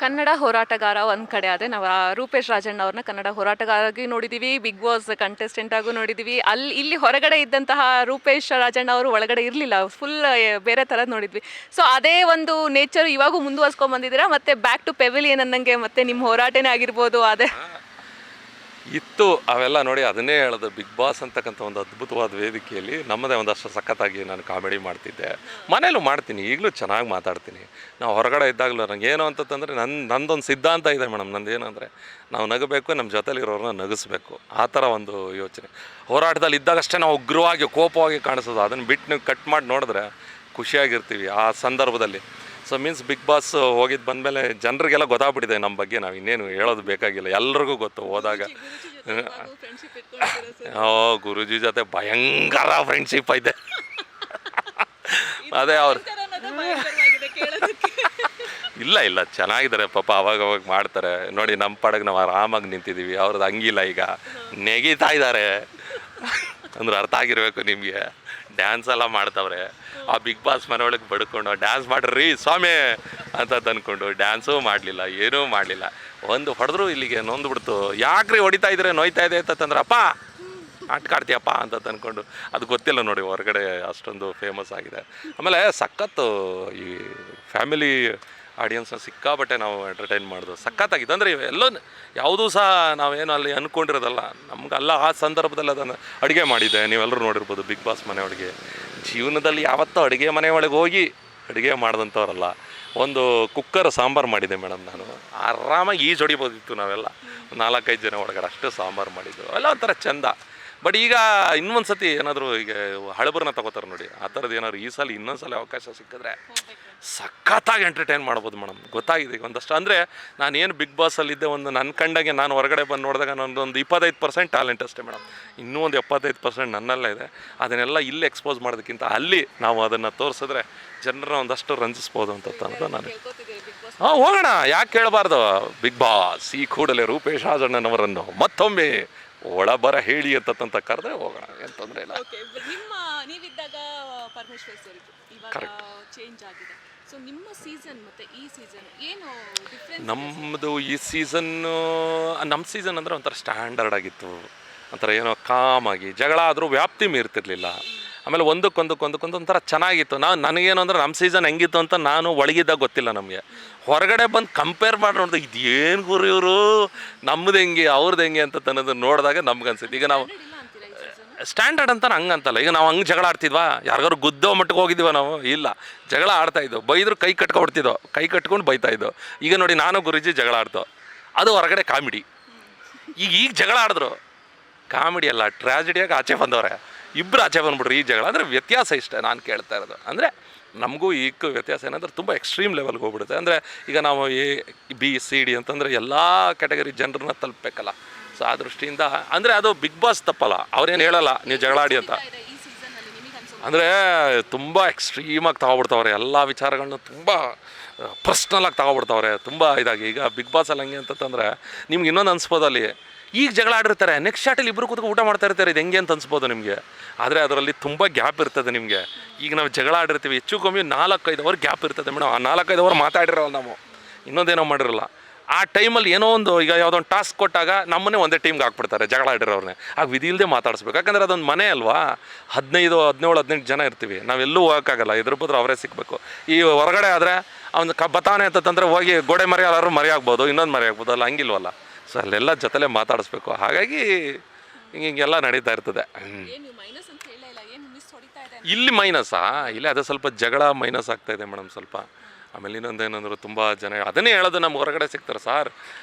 ಕನ್ನಡ ಹೋರಾಟಗಾರ ಒಂದು ಕಡೆ ಆದರೆ ನಾವು ರೂಪೇಶ್ ರಾಜಣ್ಣ ಅವ್ರನ್ನ ಕನ್ನಡ ಹೋರಾಟಗಾರಾಗಿ ನೋಡಿದ್ದೀವಿ, ಬಿಗ್ ಬಾಸ್ ಕಂಟೆಸ್ಟೆಂಟ್ ಆಗೂ ನೋಡಿದ್ದೀವಿ. ಇಲ್ಲಿ ಹೊರಗಡೆ ಇದ್ದಂತಹ ರೂಪೇಶ್ ರಾಜಣ್ಣ ಅವರು ಒಳಗಡೆ ಇರಲಿಲ್ಲ, ಫುಲ್ ಬೇರೆ ಥರದ್ದು ನೋಡಿದ್ವಿ. ಸೊ ಅದೇ ಒಂದು ನೇಚರ್ ಇವಾಗೂ ಮುಂದುವರ್ಸ್ಕೊಂಡ್ ಬಂದಿದ್ದೀರಾ, ಮತ್ತೆ ಬ್ಯಾಕ್ ಟು ಪೆವಿಲಿಯನ್ ಅನ್ನಂಗೆ ಮತ್ತೆ ನಿಮ್ಮ ಹೋರಾಟನೇ ಆಗಿರ್ಬೋದು ಅದೇ ಇತ್ತು. ಅವೆಲ್ಲ ನೋಡಿ ಅದನ್ನೇ ಹೇಳೋದು, ಬಿಗ್ ಬಾಸ್ ಅಂತಕ್ಕಂಥ ಒಂದು ಅದ್ಭುತವಾದ ವೇದಿಕೆಯಲ್ಲಿ ನಮ್ಮದೇ ಒಂದಷ್ಟು ಸಖತ್ತಾಗಿ ನಾನು ಕಾಮಿಡಿ ಮಾಡ್ತಿದ್ದೆ. ಮನೇಲೂ ಮಾಡ್ತೀನಿ, ಈಗಲೂ ಚೆನ್ನಾಗಿ ಮಾತಾಡ್ತೀನಿ. ನಾವು ಹೊರಗಡೆ ಇದ್ದಾಗಲೂ ನನಗೆ ಏನು ಅಂತಂದರೆ ನಂದೊಂದು ಸಿದ್ಧಾಂತ ಇದೆ ಮೇಡಮ್. ನಂದೇನಂದರೆ ನಾವು ನಗಬೇಕು, ನಮ್ಮ ಜೊತೆಲಿರೋರನ್ನ ನಗಿಸ್ಬೇಕು, ಆ ಥರ ಒಂದು ಯೋಚನೆ. ಹೋರಾಟದಲ್ಲಿ ಇದ್ದಾಗಷ್ಟೇ ನಾವು ಉಗ್ರವಾಗಿ ಕೋಪವಾಗಿ ಕಾಣಿಸೋದು, ಅದನ್ನು ಬಿಟ್ಟು ನೀವು ಕಟ್ ಮಾಡಿ ನೋಡಿದ್ರೆ ಖುಷಿಯಾಗಿರ್ತೀವಿ ಆ ಸಂದರ್ಭದಲ್ಲಿ. ಸೊ ಮೀನ್ಸ್ ಬಿಗ್ ಬಾಸ್ ಹೋಗಿದ್ದು ಬಂದಮೇಲೆ ಜನರಿಗೆಲ್ಲ ಗೊತ್ತಾಗ್ಬಿಟ್ಟಿದೆ ನಮ್ಮ ಬಗ್ಗೆ, ನಾವು ಇನ್ನೇನು ಹೇಳೋದು ಬೇಕಾಗಿಲ್ಲ, ಎಲ್ರಿಗೂ ಗೊತ್ತು. ಹೋದಾಗ ಗುರುಜಿ ಜೊತೆ ಭಯಂಕರ ಫ್ರೆಂಡ್ಶಿಪ್ ಐತೆ. ಅದೇ ಅವ್ರು ಇಲ್ಲ ಚೆನ್ನಾಗಿದ್ದಾರೆ ಪಾಪ, ಅವಾಗ ಮಾಡ್ತಾರೆ ನೋಡಿ. ನಮ್ಮ ಪಾಡಿಗೆ ನಾವು ಆರಾಮಾಗಿ ನಿಂತಿದ್ದೀವಿ, ಅವ್ರದ್ದು ಹಂಗಿಲ್ಲ. ಈಗ ನೆಗಿತಾ ಇದ್ದಾರೆ ಅಂದ್ರೆ ಅರ್ಥ ಆಗಿರಬೇಕು ನಿಮಗೆ. ಡ್ಯಾನ್ಸ್ ಎಲ್ಲ ಮಾಡ್ತವ್ರೆ, ಆ ಬಿಗ್ ಬಾಸ್ ಮನೆ ಒಳಗೆ ಬಡ್ಕೊಂಡು ಡ್ಯಾನ್ಸ್ ಮಾಡ್ರಿ ಸ್ವಾಮಿ ಅಂತ ಅಂದ್ಕೊಂಡು ಡ್ಯಾನ್ಸೂ ಮಾಡಲಿಲ್ಲ, ಏನೂ ಮಾಡಲಿಲ್ಲ. ಒಂದು ಹೊಡೆದ್ರು ಇಲ್ಲಿಗೆ ನೊಂದ್ಬಿಡ್ತು. ಯಾಕ್ರಿ ಹೊಡಿತಾ ಇದ್ರೆ ನೋಯ್ತಾ ಇದೆ ಅಂತಂದ್ರೆ ಅಪ್ಪ ಆಡ್ಕಾಡ್ತೀಯಪ್ಪ ಅಂತ ಅಂದ್ಕೊಂಡು. ಅದು ಗೊತ್ತಿಲ್ಲ ನೋಡಿ, ಹೊರಗಡೆ ಅಷ್ಟೊಂದು ಫೇಮಸ್ ಆಗಿದೆ. ಆಮೇಲೆ ಸಖತ್ತು ಈ ಫ್ಯಾಮಿಲಿ ಆಡಿಯನ್ಸ್ನ ಸಿಕ್ಕಾಬಟ್ಟೆ ನಾವು ಎಂಟರ್ಟೈನ್ ಮಾಡೋದು ಸಖತ್ತಾಗಿದೆ. ಅಂದರೆ ಎಲ್ಲೋ ಯಾವುದೂ ಸಹ ನಾವೇನು ಅಲ್ಲಿ ಅಂದ್ಕೊಂಡಿರೋದಲ್ಲ, ನಮ್ಗಲ್ಲ ಆ ಸಂದರ್ಭದಲ್ಲಿ ಅದನ್ನು ಅಡುಗೆ ಮಾಡಿದ್ದೆ. ನೀವೆಲ್ಲರೂ ನೋಡಿರ್ಬೋದು ಬಿಗ್ ಬಾಸ್ ಮನೆ ಒಳಗೆ. ಜೀವನದಲ್ಲಿ ಯಾವತ್ತೂ ಅಡುಗೆ ಮನೆ ಒಳಗೆ ಹೋಗಿ ಅಡುಗೆ ಮಾಡಿದಂಥವ್ರಲ್ಲ. ಒಂದು ಕುಕ್ಕರ್ ಸಾಂಬಾರು ಮಾಡಿದ್ದೆ ಮೇಡಮ್, ನಾನು ಆರಾಮಾಗಿ ಹೊಡಿಬೋದಿತ್ತು. ನಾವೆಲ್ಲ 4-5 ಜನ ಒಳಗಡೆ ಅಷ್ಟು ಸಾಂಬಾರು ಮಾಡಿದ್ದು, ಎಲ್ಲ ಒಂಥರ ಚೆಂದ. ಬಟ್ ಈಗ ಇನ್ನೊಂದು ಸತಿ ಏನಾದರೂ ಈಗ ಹಳಬರನ್ನ ತಗೋತಾರೆ ನೋಡಿ, ಆ ಥರದ್ದು ಏನಾದ್ರು ಈ ಸಲ ಇನ್ನೊಂದು ಸಲ ಅವಕಾಶ ಸಿಕ್ಕಿದ್ರೆ ಸಖತ್ತಾಗಿ ಎಂಟರ್ಟೈನ್ ಮಾಡ್ಬೋದು ಮೇಡಮ್. ಗೊತ್ತಾಗಿದೆ ಈಗ ಒಂದಷ್ಟು. ಅಂದರೆ ನಾನೇನು ಬಿಗ್ ಬಾಸಲ್ಲಿದ್ದೆ, ಒಂದು ನನ್ನ ಕಂಡಾಗೆ ನಾನು ಹೊರಗಡೆ ಬಂದು ನೋಡಿದಾಗ ನನ್ನದೊಂದು 25% ಟ್ಯಾಲೆಂಟ್ ಅಷ್ಟೇ ಮೇಡಮ್. ಇನ್ನೂ ಒಂದು 75% ನನ್ನಲ್ಲೇ ಇದೆ. ಅದನ್ನೆಲ್ಲ ಇಲ್ಲಿ ಎಕ್ಸ್ಪೋಸ್ ಮಾಡೋದಕ್ಕಿಂತ ಅಲ್ಲಿ ನಾವು ಅದನ್ನು ತೋರಿಸಿದ್ರೆ ಜನರನ್ನ ಒಂದಷ್ಟು ರಂಜಿಸ್ಬೋದು ಅಂತ ನಾನು ಹೋಗೋಣ. ಯಾಕೆ ಕೇಳಬಾರ್ದು? ಬಿಗ್ ಬಾಸ್ ಈ ಕೂಡಲೇ ರೂಪೇಶ್ ರಾಜಣ್ಣನವರನ್ನು ಮತ್ತೊಮ್ಮೆ ಒಳಬರ ಹೇಳಿ ಅಂತ ಕರೆದ್ರೆ ಹೋಗೋಣ, ಏನು ತೊಂದರೆ ಇಲ್ಲ. ನೀವಿದ್ದಾಗ ಪರಮೇಶ್ವರ್ ಸರ್ ಇವಾಗ ಚೇಂಜ್ ಆಗಿದೆ. ಸೊ ನಿಮ್ಮ ಸೀಸನ್ ಮತ್ತು ಈ ಸೀಸನ್ ಏನು ಡಿಫ್ರೆನ್ಸ್? ನಮ್ಮದು ಈ ಸೀಸನ್ನು, ನಮ್ಮ ಸೀಸನ್ ಅಂದರೆ ಒಂಥರ ಸ್ಟ್ಯಾಂಡರ್ಡ್ ಆಗಿತ್ತು, ಒಂಥರ ಏನೋ ಕಾಮಾಗಿ. ಜಗಳ ಆದರೂ ವ್ಯಾಪ್ತಿ ಮೀರ್ತಿರ್ಲಿಲ್ಲ. ಆಮೇಲೆ ಒಂದಕ್ಕೊಂದು ಒಂಥರ ಚೆನ್ನಾಗಿತ್ತು. ನನಗೇನು ಅಂದರೆ ನಮ್ಮ ಸೀಸನ್ ಹೆಂಗಿತ್ತು ಅಂತ ನಾನು ಒಳಗಿದ್ದಾಗ ಗೊತ್ತಿಲ್ಲ ನಮಗೆ. ಹೊರಗಡೆ ಬಂದು ಕಂಪೇರ್ ಮಾಡಿ ನೋಡಿದೆ, ಇದೇನು ಗುರು ಇವರು, ನಮ್ಮದು ಹೆಂಗೆ ಅವ್ರದ್ದು ಹೆಂಗೆ ಅಂತ ಅನ್ನೋದನ್ನು ನೋಡಿದಾಗ ನಮ್ಗೆ ಅನ್ಸುತ್ತೆ. ಈಗ ನಾವು ಸ್ಟ್ಯಾಂಡರ್ಡ್ ಅಂತ ಹಂಗಂತಲ್ಲ. ಈಗ ನಾವು ಹಂಗೆ ಜಗಳ ಆಡ್ತಿದ್ವಾ, ಯಾರಿಗಾರು ಗುದ್ದೋ ಮಟ್ಟಿಗೆ ಹೋಗಿದ್ದೀವ ನಾವು? ಇಲ್ಲ, ಜಗಳ ಆಡ್ತಾಯಿದ್ದೋ, ಬೈದ್ರು ಕೈ ಕಟ್ಕೊಬಿಡ್ತಿದ್ದೋ, ಕೈ ಕಟ್ಕೊಂಡು ಬೈತಾಯಿದ್ದೋ. ಈಗ ನೋಡಿ ನಾನು ಗುರುಜಿ ಜಗಳ ಆಡ್ತೋ, ಅದು ಹೊರಗಡೆ ಕಾಮಿಡಿ. ಈಗ ಜಗಳ ಆಡಿದ್ರು ಕಾಮಿಡಿ ಅಲ್ಲ, ಟ್ರ್ಯಾಜಿಡಿಯಾಗಿ ಆಚೆ ಬಂದವ್ರೆ, ಇಬ್ಬರು ಆಚೆ ಬಂದ್ಬಿಟ್ರು. ಈ ಜಗಳ ಅಂದರೆ ವ್ಯತ್ಯಾಸ ಇಷ್ಟೇ ನಾನು ಕೇಳ್ತಾ ಇರೋದು. ಅಂದರೆ ನಮಗೂ ಈಗ ವ್ಯತ್ಯಾಸ ಏನಂದ್ರೆ ತುಂಬ ಎಕ್ಸ್ಟ್ರೀಮ್ ಲೆವೆಲ್ಗೆ ಹೋಗ್ಬಿಡುತ್ತೆ. ಅಂದರೆ ಈಗ ನಾವು ABCD ಅಂತಂದರೆ ಎಲ್ಲ ಕ್ಯಾಟಗರಿ ಜನರನ್ನ ತಲುಪಬೇಕಲ್ಲ. ಸೊ ಆ ದೃಷ್ಟಿಯಿಂದ ಅಂದರೆ ಅದು ಬಿಗ್ ಬಾಸ್ ತಪ್ಪಲ್ಲ, ಅವ್ರೇನು ಹೇಳಲ್ಲ ನೀವು ಜಗಳ ಆಡಿ ಅಂತ. ಅಂದರೆ ತುಂಬ ಎಕ್ಸ್ಟ್ರೀಮಾಗಿ ತಗೊಬಿಡ್ತವ್ರೆ, ಎಲ್ಲ ವಿಚಾರಗಳನ್ನ ತುಂಬ ಪರ್ಸ್ನಲಾಗಿ ತಗೊಬಿಡ್ತವ್ರೆ, ತುಂಬ ಇದಾಗಿ. ಈಗ ಬಿಗ್ ಬಾಸಲ್ಲಿ ಹಂಗೆ ಅಂತಂದರೆ ನಿಮ್ಗೆ ಇನ್ನೊಂದು ಅನ್ಸ್ಬೋದು, ಅಲ್ಲಿ ಈಗ ಜಗಳ ಆಡಿರ್ತಾರೆ, ನೆಕ್ಸ್ಟ್ ಶಾಟಲ್ಲಿ ಇಬ್ಬರು ಕೂತ್ಕೊಂಡು ಊಟ ಮಾಡ್ತಾ ಇರ್ತಾರೆ, ಇದು ಹೆಂಗೆ ಅಂತ ಅನ್ಸ್ಬೋದು ನಿಮಗೆ. ಆದರೆ ಅದರಲ್ಲಿ ತುಂಬ ಗ್ಯಾಪ್ ಇರ್ತದೆ ನಿಮಗೆ. ಈಗ ನಾವು ಜಗಳ ಆಡಿರ್ತೀವಿ, ಹೆಚ್ಚು ಕಮ್ಮಿ 4-5 ಅವರ್ ಗ್ಯಾಪ್ ಇರ್ತದೆ ಮೇಡಮ್. ಆ 4-5 ಅವರ್ ಮಾತಾಡಿರಲ್ಲ ನಾವು, ಇನ್ನೊಂದೇನೋ ಮಾಡಿರಲ್ಲ. ಆ ಟೈಮಲ್ಲಿ ಏನೋ ಒಂದು, ಈಗ ಯಾವುದೋ ಒಂದು ಟಾಸ್ಕ್ ಕೊಟ್ಟಾಗ ನಮ್ಮನ್ನೇ ಒಂದೇ ಟೀಮ್ಗೆ ಹಾಕ್ಬಿಡ್ತಾರೆ ಜಗಳ ಆಡಿರೋರನ್ನೇ. ಆಗ ವಿಧಿ ಇಲ್ಲದೆ ಮಾತಾಡಿಸ್ಬೇಕು. ಯಾಕಂದರೆ ಅದೊಂದು ಮನೆ ಅಲ್ವಾ, 17-18 ಜನ ಇರ್ತೀವಿ, ನಾವೆಲ್ಲೂ ಹೋಗೋಕ್ಕಾಗಲ್ಲ, ಎದುರು ಬದ್ರು ಅವರೇ ಸಿಗಬೇಕು. ಈ ಹೊರಗಡೆ ಆದರೆ ಅವ್ನು ಬತಾನೆ ಅಂತಂದರೆ ಹೋಗಿ ಗೋಡೆ ಮರಿ ಯಾರು ಮರಿ ಆಗ್ಬೋದು, ಇನ್ನೊಂದು ಮರಿ ಆಗ್ಬೋದು, ಅಲ್ಲ ಹಂಗಿಲ್ವಲ್ಲ. ಸೊ ಅಲ್ಲೆಲ್ಲ ಜೊತೆಲೇ ಮಾತಾಡಿಸ್ಬೇಕು. ಹಾಗಾಗಿ ಹಿಂಗೆಲ್ಲ ನಡೀತಾ ಇರ್ತದೆ. ಇಲ್ಲಿ ಮೈನಸ್ಸಾ? ಇಲ್ಲ, ಅದು ಸ್ವಲ್ಪ ಜಗಳ ಮೈನಸ್ ಆಗ್ತಾಯಿದೆ ಮೇಡಮ್ ಸ್ವಲ್ಪ. ಆಮೇಲೆ ಇನ್ನೊಂದೇನಂದ್ರೆ ತುಂಬ ಜನ ಅದನ್ನೇ ಹೇಳೋದು, ನಮ್ಮ ಹೊರಗಡೆ ಸಿಗ್ತಾರೆ, ಸಾರ್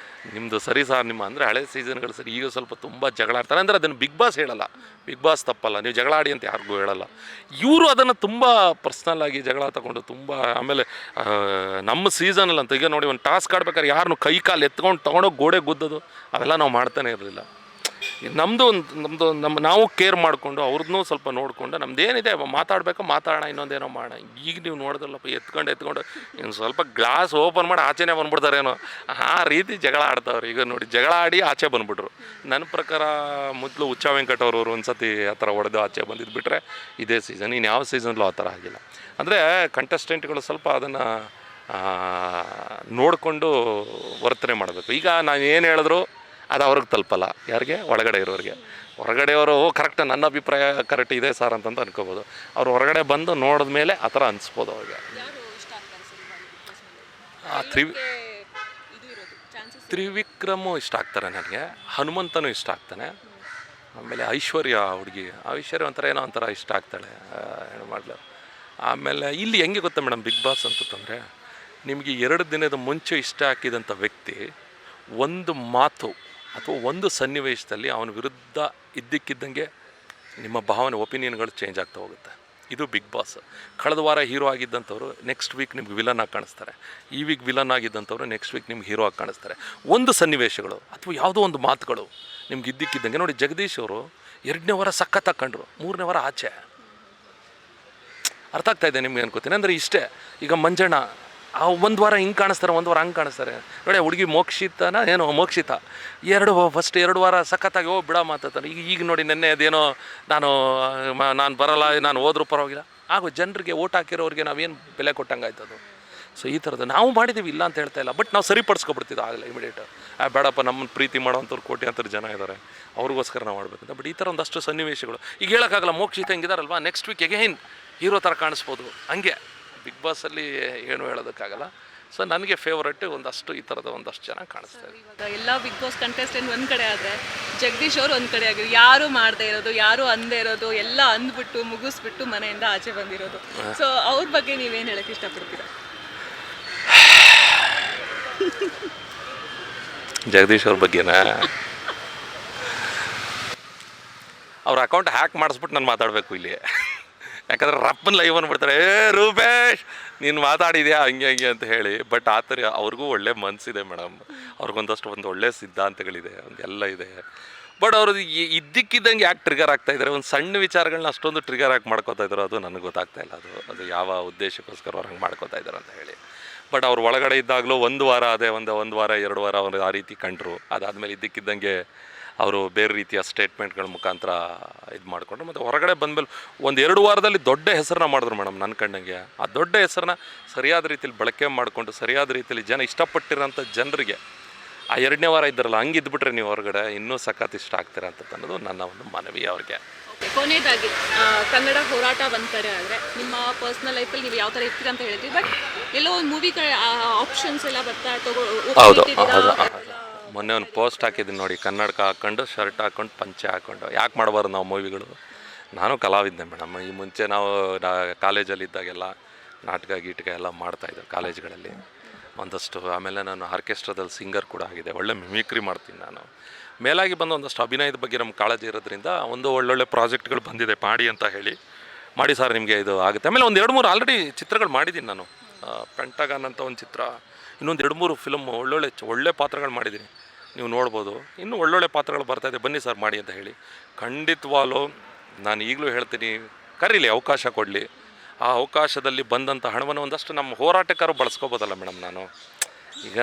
ನಿಮ್ಮದು ಸರಿ ಸಾರ್, ನಿಮ್ಮ ಅಂದರೆ ಹಳೆ ಸೀಸನ್ಗಳು ಸರಿ, ಈಗ ಸ್ವಲ್ಪ ತುಂಬ ಜಗಳ ಆಡ್ತಾರೆ. ಅಂದರೆ ಅದನ್ನು ಬಿಗ್ ಬಾಸ್ ಹೇಳಲ್ಲ, ಬಿಗ್ ಬಾಸ್ ತಪ್ಪಲ್ಲ, ನೀವು ಜಗಳ ಆಡಿ ಅಂತ ಯಾರಿಗೂ ಹೇಳಲ್ಲ. ಇವರು ಅದನ್ನು ತುಂಬ ಪರ್ಸ್ನಲ್ಲಾಗಿ ಜಗಳ ತಗೊಂಡು ತುಂಬ. ಆಮೇಲೆ ನಮ್ಮ ಸೀಸನಲ್ಲಂತ ಈಗ ನೋಡಿ, ಒಂದು ಟಾಸ್ಕ್ ಆಡ್ಬೇಕಾದ್ರೆ ಯಾರನ್ನು ಕೈ ಕಾಲು ಎತ್ಕೊಂಡು ತೊಗೊಂಡೋಗಿ ಗೋಡೆ ಗುದ್ದೋದು ಅವೆಲ್ಲ ನಾವು ಮಾಡ್ತಾನೆ ಇರಲಿಲ್ಲ. ನಮ್ಮದು ನಾವು ಕೇರ್ ಮಾಡಿಕೊಂಡು ಅವ್ರನ್ನೂ ಸ್ವಲ್ಪ ನೋಡಿಕೊಂಡು ನಮ್ಮದೇನಿದೆ ಮಾತಾಡೋಣ, ಇನ್ನೊಂದೇನೋ ಮಾಡೋಣ. ಈಗ ನೀವು ನೋಡಿದ್ರಲ್ಲಪ್ಪ, ಎತ್ಕೊಂಡು ಇನ್ನು ಸ್ವಲ್ಪ ಗ್ಲಾಸ್ ಓಪನ್ ಮಾಡಿ ಆಚೆನೇ ಬಂದ್ಬಿಡ್ತಾರೇನೋ, ಆ ರೀತಿ ಜಗಳ ಆಡ್ತಾವ್ರು. ಈಗ ನೋಡಿ ಜಗಳ ಆಡಿ ಆಚೆ ಬಂದುಬಿಟ್ರು. ನನ್ನ ಪ್ರಕಾರ ಮೊದಲು ಹುಚ್ಚ ವೆಂಕಟ್ ಅವರು ಒಂದು ಸತಿ ಆ ಥರ ಹೊಡೆದು ಆಚೆ ಬಂದಿದ್ದು ಬಿಟ್ಟರೆ ಇದೇ ಸೀಸನ್, ಇನ್ನು ಯಾವ ಸೀಸನ್ಲೂ ಆ ಥರ ಆಗಿಲ್ಲ. ಅಂದರೆ ಕಂಟೆಸ್ಟೆಂಟ್ಗಳು ಸ್ವಲ್ಪ ಅದನ್ನು ನೋಡಿಕೊಂಡು ವರ್ತನೆ ಮಾಡಬೇಕು. ಈಗ ನಾನು ಏನು ಹೇಳಿದ್ರು ಅದು ಅವ್ರಿಗೆ ತಲುಪಲ್ಲ. ಯಾರಿಗೆ? ಒಳಗಡೆ ಇರೋರಿಗೆ. ಹೊರಗಡೆಯವರು ಕರೆಕ್ಟ್ ನನ್ನ ಅಭಿಪ್ರಾಯ ಕರೆಕ್ಟ್ ಇದೆ ಸರ್ ಅಂತಂತ ಅನ್ಕೋಬೋದು. ಅವ್ರು ಹೊರಗಡೆ ಬಂದು ನೋಡಿದ ಮೇಲೆ ಆ ಥರ ಅನಿಸ್ಬೋದು ಅವ್ರಿಗೆ. ತ್ರಿವಿಕ್ರಮು ಇಷ್ಟ ಆಗ್ತಾರೆ ನನಗೆ, ಹನುಮಂತನೂ ಇಷ್ಟ ಆಗ್ತಾನೆ, ಆಮೇಲೆ ಐಶ್ವರ್ಯ ಹುಡುಗಿ ಒಂಥರ ಏನೋ ಒಂಥರ ಇಷ್ಟ ಆಗ್ತಾಳೆ ಹೆಣ್ಮಡ್ಲು. ಆಮೇಲೆ ಇಲ್ಲಿ ಹೆಂಗೆ ಗೊತ್ತಾ ಮೇಡಮ್ ಬಿಗ್ ಬಾಸ್ ಅಂತಂದರೆ, ನಿಮಗೆ 2 ದಿನದ ಮುಂಚೆ ಇಷ್ಟ ಹಾಕಿದಂಥ ವ್ಯಕ್ತಿ ಒಂದು ಮಾತು ಅಥವಾ ಒಂದು ಸನ್ನಿವೇಶದಲ್ಲಿ ಅವನ ವಿರುದ್ಧ ಇದ್ದಕ್ಕಿದ್ದಂಗೆ ನಿಮ್ಮ ಭಾವನೆ ಒಪಿನಿಯನ್ಗಳು ಚೇಂಜ್ ಆಗ್ತಾ ಹೋಗುತ್ತೆ. ಇದು ಬಿಗ್ ಬಾಸ್. ಕಳೆದ ವಾರ ಹೀರೋ ಆಗಿದ್ದಂಥವ್ರು ನೆಕ್ಸ್ಟ್ ವೀಕ್ ನಿಮ್ಗೆ ವಿಲನ್ ಆಗಿ ಕಾಣಿಸ್ತಾರೆ. ಈ ವೀಕ್ ವಿಲನ್ ಆಗಿದ್ದಂಥವ್ರು ನೆಕ್ಸ್ಟ್ ವೀಕ್ ನಿಮ್ಗೆ ಹೀರೋ ಆಗಿ ಕಾಣಿಸ್ತಾರೆ. ಒಂದು ಸನ್ನಿವೇಶಗಳು ಅಥವಾ ಯಾವುದೋ ಒಂದು ಮಾತುಗಳು ನಿಮ್ಗೆ ಇದ್ದಕ್ಕಿದ್ದಂಗೆ. ನೋಡಿ, ಜಗದೀಶ್ ಅವರು 2ನೇ ವಾರ ಸಖತ್ ಹಾಕೊಂಡ್ರು, 3ನೇ ವಾರ ಆಚೆ. ಅರ್ಥ ಆಗ್ತಾ ಇದೆ ನಿಮ್ಗೆ ಅನ್ಕೋತೀನಿ. ಅಂದರೆ ಇಷ್ಟೇ. ಈಗ ಮಂಜಣ್ಣ ಒಂದು ವಾರ ಹಿಂಗೆ ಕಾಣಿಸ್ತಾರೆ, ಒಂದು ವಾರ ಹಂಗೆ ಕಾಣಿಸ್ತಾರೆ. ನೋಡಿ, ಹುಡುಗಿ ಮೋಕ್ಷಿತನ ಏನೋ ಮೋಕ್ಷಿತ ಫಸ್ಟ್ 2 ವಾರ ಸಖತ್ತಾಗಿ ಬಿಡ ಮಾತಾಡ್ತಾರೆ. ಈಗ ನೋಡಿ, ನೆನ್ನೆ ಅದೇನೋ ನಾನು ಬರಲ್ಲ, ನಾನು ಹೋದ್ರೂ ಪರವಾಗಿಲ್ಲ ಹಾಗೂ ಜನರಿಗೆ ಓಟ್ ಹಾಕಿರೋರಿಗೆ ನಾವೇನು ಬೆಲೆ ಕೊಟ್ಟಂಗೆ ಆಯ್ತದು. ಸೊ ಈ ಥರದ್ದು ನಾವು ಮಾಡಿದ್ದೀವಿ, ಇಲ್ಲ ಅಂತ ಹೇಳ್ತಾ ಇಲ್ಲ. ಬಟ್ ನಾವು ಸರಿಪಡಿಸ್ಕೊಬಿಡ್ತಿದ್ದು ಆಗಲ್ಲ ಇಮಿಡಿಯೇಟ್. ಬೇಡಪ್ಪ, ನಮ್ಮನ್ನು ಪ್ರೀತಿ ಮಾಡೋವಂಥವ್ರು ಕೋಟ್ಯಾಂತರ ಜನ ಇದ್ದಾರೆ, ಅವ್ರಿಗೋಸ್ಕರ ನಾವು ಮಾಡಬೇಕಂತ. ಬಟ್ ಈ ಥರ ಒಂದಷ್ಟು ಸನ್ನಿವೇಶಗಳು ಈಗ ಹೇಳೋಕ್ಕಾಗಲ್ಲ. ಮೋಕ್ಷಿತ ಹೆಂಗಿದಾರಲ್ವಾ, ನೆಕ್ಸ್ಟ್ ವೀಕ್ ಎಗೈನ್ ಹೀರೋ ಥರ ಕಾಣಿಸ್ಬೋದು. ಹಂಗೆ ಬಿಗ್ ಬಾಸಲ್ಲಿ ಏನು ಹೇಳೋದಕ್ಕಾಗಲ್ಲ. ಸೊ ನನಗೆ ಫೇವ್ರೇಟ್ ಒಂದಷ್ಟು ಈ ಥರದ ಒಂದಷ್ಟು ಜನ ಕಾಣಿಸ್ತಾರೆ. ಇವಾಗ ಎಲ್ಲ ಬಿಗ್ ಬಾಸ್ ಕಂಟೆಸ್ಟೆಂಟ್ ಒಂದು ಕಡೆ ಆದರೆ ಜಗದೀಶ್ ಅವರು ಒಂದು ಕಡೆ ಆಗಿರೋ, ಯಾರು ಮಾಡದೇ ಇರೋದು, ಯಾರು ಅಂದೇ ಇರೋದು, ಎಲ್ಲ ಅಂದ್ಬಿಟ್ಟು ಮುಗಿಸ್ಬಿಟ್ಟು ಮನೆಯಿಂದ ಆಚೆ ಬಂದಿರೋದು. ಸೊ ಅವ್ರ ಬಗ್ಗೆ ನೀವೇನು ಹೇಳಕ್ಕೆ ಇಷ್ಟಪಡ್ತೀರಾ? ಜಗದೀಶ್ ಅವ್ರ ಬಗ್ಗೆನಾ? ಅವ್ರ ಅಕೌಂಟ್ ಹ್ಯಾಕ್ ಮಾಡಿಸ್ಬಿಟ್ಟು ನಾನು ಮಾತಾಡಬೇಕು ಇಲ್ಲಿ. ಯಾಕಂದರೆ ರಪ್ಪನ ಲೈವ್ ಅಂದ್ಬಿಡ್ತಾರೆ, ರೂಪೇಶ್ ನೀನು ಮಾತಾಡಿದ್ಯಾ ಹಂಗೆ ಹಂಗೆ ಅಂತ ಹೇಳಿ. ಬಟ್ ಆ ಥರ ಅವ್ರಿಗೂ ಒಳ್ಳೆ ಮನಸ್ಸಿದೆ ಮೇಡಮ್. ಅವ್ರಿಗೊಂದಷ್ಟು ಒಂದು ಒಳ್ಳೆ ಸಿದ್ಧಾಂತಗಳಿದೆ, ಒಂದೆಲ್ಲ ಇದೆ. ಬಟ್ ಅವರು ಇದ್ದಕ್ಕಿದ್ದಂಗೆ ಯಾಕೆ ಟ್ರಿಗರ್ ಆಗ್ತಾಯಿದ್ದಾರೆ, ಒಂದು ಸಣ್ಣ ವಿಚಾರಗಳನ್ನ ಅಷ್ಟೊಂದು ಟ್ರಿಗರ್ ಆಗಿ ಮಾಡ್ಕೋತಾ ಇದ್ರು, ಅದು ನನಗೆ ಗೊತ್ತಾಗ್ತಾ ಇಲ್ಲ. ಅದು ಯಾವ ಉದ್ದೇಶಕ್ಕೋಸ್ಕರ ಅವ್ರು ಹಂಗೆ ಮಾಡ್ಕೋತಾ ಇದ್ದಾರೆ ಅಂತ ಹೇಳಿ. ಬಟ್ ಅವ್ರು ಒಳಗಡೆ ಇದ್ದಾಗಲೂ ಒಂದು ವಾರ ಅದೇ ಒಂದು ವಾರ 2 ವಾರ ಅವರು ಆ ರೀತಿ ಕಂಡ್ರು. ಅದಾದಮೇಲೆ ಇದ್ದಕ್ಕಿದ್ದಂಗೆ ಅವರು ಬೇರೆ ರೀತಿಯ ಸ್ಟೇಟ್ಮೆಂಟ್ಗಳ ಮುಖಾಂತರ ಇದು ಮಾಡಿಕೊಂಡ್ರು. ಮತ್ತು ಹೊರಗಡೆ ಬಂದಮೇಲೆ 1-2 ವಾರದಲ್ಲಿ ದೊಡ್ಡ ಹೆಸರನ್ನ ಮಾಡಿದ್ರು ಮೇಡಮ್. ನನ್ನ ಕಣ್ಣಂಗೆ ಆ ದೊಡ್ಡ ಹೆಸರನ್ನ ಸರಿಯಾದ ರೀತಿಯಲ್ಲಿ ಬಳಕೆ ಮಾಡಿಕೊಂಡು ಸರಿಯಾದ ರೀತಿಯಲ್ಲಿ ಜನ ಇಷ್ಟಪಟ್ಟಿರೋಂಥ ಜನರಿಗೆ ಆ 2ನೇ ವಾರ ಇದ್ದಾರಲ್ಲ, ಹಂಗೆ ಇದ್ಬಿಟ್ರೆ ನೀವು ಹೊರಗಡೆ ಇನ್ನೂ ಸಖತ್ ಇಷ್ಟ ಆಗ್ತೀರ ಅಂತ ಅನ್ನೋದು ನನ್ನ ಒಂದು ಮನವಿ ಅವ್ರಿಗೆ. ಕೊನೆಯದಾಗಿ ಕನ್ನಡ ಹೋರಾಟ ಒಂದು ಕಡೆ ಆದರೆ ನಿಮ್ಮ ಪರ್ಸ್ನಲ್ ಲೈಫಲ್ಲಿ ನೀವು ಯಾವ ಥರ ಇರ್ತೀರ ಅಂತ ಹೇಳ್ತೀವಿ. ಬಟ್ ಎಲ್ಲೋ ಒಂದು ಮೂವಿ ಆಪ್ಷನ್ಸ್ ಎಲ್ಲ ಬರ್ತಾ ಹೌದು. ಮೊನ್ನೆ ಒಂದು ಪೋಸ್ಟ್ ಹಾಕಿದ್ದೀನಿ ನೋಡಿ, ಕನ್ನಡಕ ಹಾಕ್ಕೊಂಡು ಶರ್ಟ್ ಹಾಕ್ಕೊಂಡು ಪಂಚೆ ಹಾಕ್ಕೊಂಡು. ಯಾಕೆ ಮಾಡಬಾರ್ದು ನಾವು ಮೂವಿಗಳು? ನಾನು ಕಲಾವಿದ್ದೆ ಮೇಡಮ್. ಈ ಮುಂಚೆ ನಾವು ಕಾಲೇಜಲ್ಲಿದ್ದಾಗೆಲ್ಲ ನಾಟಕ ಗೀಟಕ ಎಲ್ಲ ಮಾಡ್ತಾಯಿದ್ದೆ ಕಾಲೇಜ್ಗಳಲ್ಲಿ ಒಂದಷ್ಟು. ಆಮೇಲೆ ನಾನು ಆರ್ಕೆಸ್ಟ್ರಾದಲ್ಲಿ ಸಿಂಗರ್ ಕೂಡ ಆಗಿದೆ, ಒಳ್ಳೆ ಮಿಮಿಕ್ರಿ ಮಾಡ್ತೀನಿ ನಾನು. ಮೇಲಾಗಿ ಬಂದು ಒಂದಷ್ಟು ಅಭಿನಯದ ಬಗ್ಗೆ ನಮ್ಮ ಕಾಳಜಿ ಇರೋದ್ರಿಂದ ಒಂದು ಒಳ್ಳೊಳ್ಳೆ ಪ್ರಾಜೆಕ್ಟ್ಗಳು ಬಂದಿದೆ ಮಾಡಿ ಅಂತ ಹೇಳಿ. ಮಾಡಿ ಸರ್ ನಿಮಗೆ ಇದು ಆಗುತ್ತೆ. ಆಮೇಲೆ 1-2-3 ಆಲ್ರೆಡಿ ಚಿತ್ರಗಳು ಮಾಡಿದ್ದೀನಿ ನಾನು. ಪೆಂಟಗಾನ್ ಅಂತ ಒಂದು ಚಿತ್ರ, ಇನ್ನೊಂದು 2-3 ಫಿಲಮ್ ಒಳ್ಳೆ ಪಾತ್ರಗಳು ಮಾಡಿದ್ದೀನಿ, ನೀವು ನೋಡ್ಬೋದು. ಇನ್ನೂ ಒಳ್ಳೊಳ್ಳೆ ಪಾತ್ರಗಳು ಬರ್ತಾಯಿದೆ, ಬನ್ನಿ ಸರ್ ಮಾಡಿ ಅಂತ ಹೇಳಿ. ಖಂಡಿತವಾಗ್ಲೂ ನಾನು ಈಗಲೂ ಹೇಳ್ತೀನಿ, ಕರೀಲಿ, ಅವಕಾಶ ಕೊಡಲಿ. ಆ ಅವಕಾಶದಲ್ಲಿ ಬಂದಂಥ ಹಣವನ್ನು ಒಂದಷ್ಟು ನಮ್ಮ ಹೋರಾಟಗಾರರು ಬಳಸ್ಕೋಬೋದಲ್ಲ ಮೇಡಮ್. ನಾನು ಈಗ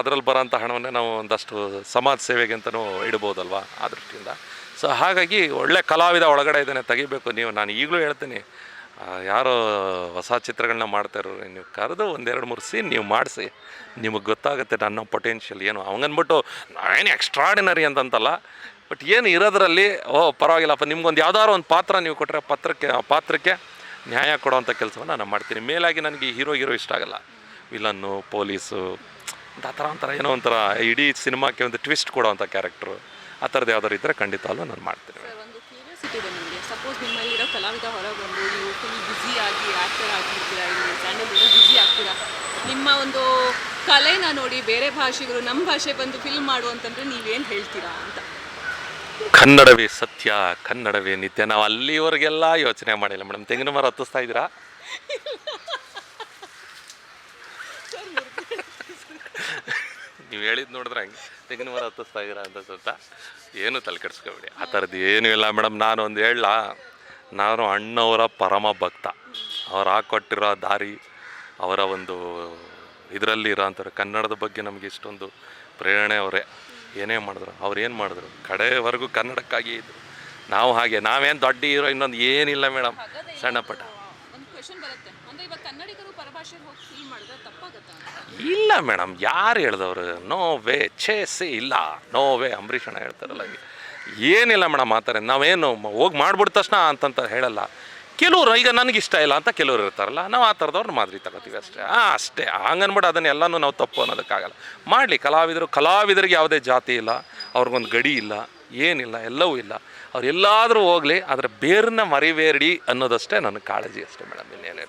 ಅದರಲ್ಲಿ ಬರೋಂಥ ಹಣವನ್ನೇ ನಾವು ಒಂದಷ್ಟು ಸಮಾಜ ಸೇವೆಗೆ ಅಂತಲೂ ಇಡ್ಬೋದಲ್ವ ಆ ದೃಷ್ಟಿಯಿಂದ. ಸೊ ಹಾಗಾಗಿ ಒಳ್ಳೆ ಕಲಾವಿದ ಒಳಗಡೆ ಇದ್ದಾನೆ, ತೆಗಿಬೇಕು ನೀವು. ನಾನು ಈಗಲೂ ಹೇಳ್ತೀನಿ, ಯಾರೋ ಹೊಸ ಚಿತ್ರಗಳನ್ನ ಮಾಡ್ತಾಯಿರೋರು ನೀವು ಕರೆದು 1-2-3 ಸೀನ್ ನೀವು ಮಾಡಿಸಿ, ನಿಮಗೆ ಗೊತ್ತಾಗುತ್ತೆ ನನ್ನ ಪೊಟೆನ್ಷಿಯಲ್ ಏನು. ಅವಂಗನ್ಬಿಟ್ಟು ನಾವೇನು ಎಕ್ಸ್ಟ್ರಾಡಿನರಿ ಅಂತಂತಲ್ಲ, ಬಟ್ ಏನು ಇರೋದ್ರಲ್ಲಿ ಪರವಾಗಿಲ್ಲಪ್ಪ, ನಿಮ್ಗೊಂದು ಯಾವ್ದಾದ್ರು ಒಂದು ಪಾತ್ರ ನೀವು ಕೊಟ್ಟರೆ ಪಾತ್ರಕ್ಕೆ ನ್ಯಾಯ ಕೊಡೋವಂಥ ಕೆಲಸವನ್ನು ನಾನು ಮಾಡ್ತೀನಿ. ಮೇಲಾಗಿ ನನಗೆ ಹೀರೋ ಇಷ್ಟ ಆಗಲ್ಲ, ವಿಲನ್ನು, ಪೊಲೀಸು ಅಂತ ಆ ಥರ ಒಂಥರ ಏನೋ ಒಂಥರ ಇಡೀ ಸಿನಿಮಾಕ್ಕೆ ಒಂದು ಟ್ವಿಸ್ಟ್ ಕೊಡೋವಂಥ ಕ್ಯಾರೆಕ್ಟ್ರು ಆ ಥರದ್ದು ಯಾವ್ದಾರು ಇದ್ದರೆ ಖಂಡಿತವಲ್ಲೂ ನಾನು ಮಾಡ್ತೀನಿ. ಒಂದು ಕ್ಯೂರಿಯಾಸಿಟಿ ಇದೆ ನನಗೆ. ಸಪೋಸ್ ನಿಮ್ಮಲ್ಲಿರೋ ಕಲಾವಿದ ಹೊರಗೆ ಬಂದು ನೀವು ಫುಲ್ ಬ್ಯುಸಿಯಾಗಿ ಆ್ಯಕ್ಟರ್ ಆಗಿರ್ತೀರಾ, ಇಲ್ಲಿ ಸ್ಟ್ಯಾಂಡಲ್ಲಿ ಬ್ಯುಸಿ ಆಗ್ತೀರಾ, ನಿಮ್ಮ ಒಂದು ಕಲೆನ ನೋಡಿ ಬೇರೆ ಭಾಷೆಗಳು ನಮ್ಮ ಭಾಷೆ ಬಂದು ಫಿಲ್ಮ್ ಮಾಡುವಂತಂದ್ರೆ ನೀವೇನು ಹೇಳ್ತೀರಾ ಅಂತ? ಕನ್ನಡವೇ ಸತ್ಯ, ಕನ್ನಡವೇ ನಿತ್ಯ. ನಾವು ಅಲ್ಲಿವರೆಗೆಲ್ಲ ಯೋಚನೆ ಮಾಡಿಲ್ಲ ಮೇಡಮ್. ತೆಂಗಿನ ಮರ ಹತ್ತಿಸ್ತಾ ಇದ್ದೀರಾ? ನೀವು ಹೇಳಿದ್ದು ನೋಡಿದ್ರೆ ಹಂಗೆ ತೆಂಗಿನ ಮರ ಹತ್ತಿಸ್ತಾ ಇದ್ದೀರಾ ಅಂತ ಸ್ವಲ್ಪ ಏನು ತಲೆ ಕೆಡಿಸ್ಕೊಬೇಡಿ. ಆ ಥರದ್ದು ಏನೂ ಇಲ್ಲ ಮೇಡಮ್. ನಾನು ಒಂದು ಹೇಳಲ್ಲ, ನಾನು ಅಣ್ಣವರ ಪರಮ ಭಕ್ತ. ಅವ್ರು ಹಾಕ್ಕೊಟ್ಟಿರೋ ದಾರಿ, ಅವರ ಒಂದು ಇದರಲ್ಲಿ ಇರೋ ಅಂತಾರೆ ಕನ್ನಡದ ಬಗ್ಗೆ ನಮಗೆ ಇಷ್ಟೊಂದು ಪ್ರೇರಣೆ. ಅವರೇ ಏನೇ ಮಾಡಿದ್ರು, ಅವ್ರು ಏನು ಮಾಡಿದ್ರು, ಕಡೆವರೆಗೂ ಕನ್ನಡಕ್ಕಾಗಿ ಇದ್ರು. ನಾವು ಹಾಗೆ, ನಾವೇನು ದೊಡ್ಡ ಹೀರೋ ಇನ್ನೊಂದು ಏನಿಲ್ಲ ಮೇಡಮ್, ಸಣ್ಣ ಪುಟ್ಟ. ಒಂದು ಕ್ವೆಶ್ಚನ್ ಬರುತ್ತೆ, ಅಂದರೆ ಇವಾಗ ಕನ್ನಡಿಗರು ಇಲ್ಲ ಮೇಡಮ್, ಯಾರು ಹೇಳ್ದವ್ರು? ನೋ ವೇ, ಛೇ ಇಲ್ಲ, ನೋ ವೇ. ಅಂಬರೀಷ್ ಅಣ್ಣ ಹೇಳ್ತಾರಲ್ಲ, ಏನಿಲ್ಲ ಮೇಡಮ್ ಆ ಥರ. ನಾವೇನು ಹೋಗಿ ಮಾಡ್ಬಿಟ್ಟ ತಕ್ಷಣ ಅಂತಂತ ಹೇಳಲ್ಲ. ಕೆಲವರು ಈಗ ನನಗಿಷ್ಟ ಇಲ್ಲ ಅಂತ ಕೆಲವರು ಇರ್ತಾರಲ್ಲ, ನಾವು ಆ ಥರದವ್ರನ್ನ ಮಾದರಿ ತಗೋತೀವಿ ಅಷ್ಟೇ. ಅಷ್ಟೇ. ಹಂಗನ್ಬಿಟ್ಟು ಅದನ್ನೆಲ್ಲನೂ ನಾವು ತಪ್ಪು ಅನ್ನೋದಕ್ಕಾಗಲ್ಲ. ಮಾಡಲಿ, ಕಲಾವಿದರಿಗೆ ಯಾವುದೇ ಜಾತಿ ಇಲ್ಲ, ಅವ್ರಿಗೊಂದು ಗಡಿ ಇಲ್ಲ, ಏನಿಲ್ಲ, ಎಲ್ಲವೂ ಇಲ್ಲ. ಅವ್ರು ಎಲ್ಲಾದರೂ ಹೋಗಲಿ, ಆದರೆ ಬೇರನ್ನ ಮರಿಬೇಡಿ ಅನ್ನೋದಷ್ಟೇ ನನ್ನ ಕಾಳಜಿ ಅಷ್ಟೇ ಮೇಡಮ್, ಇನ್ನೇನಿಲ್ಲ.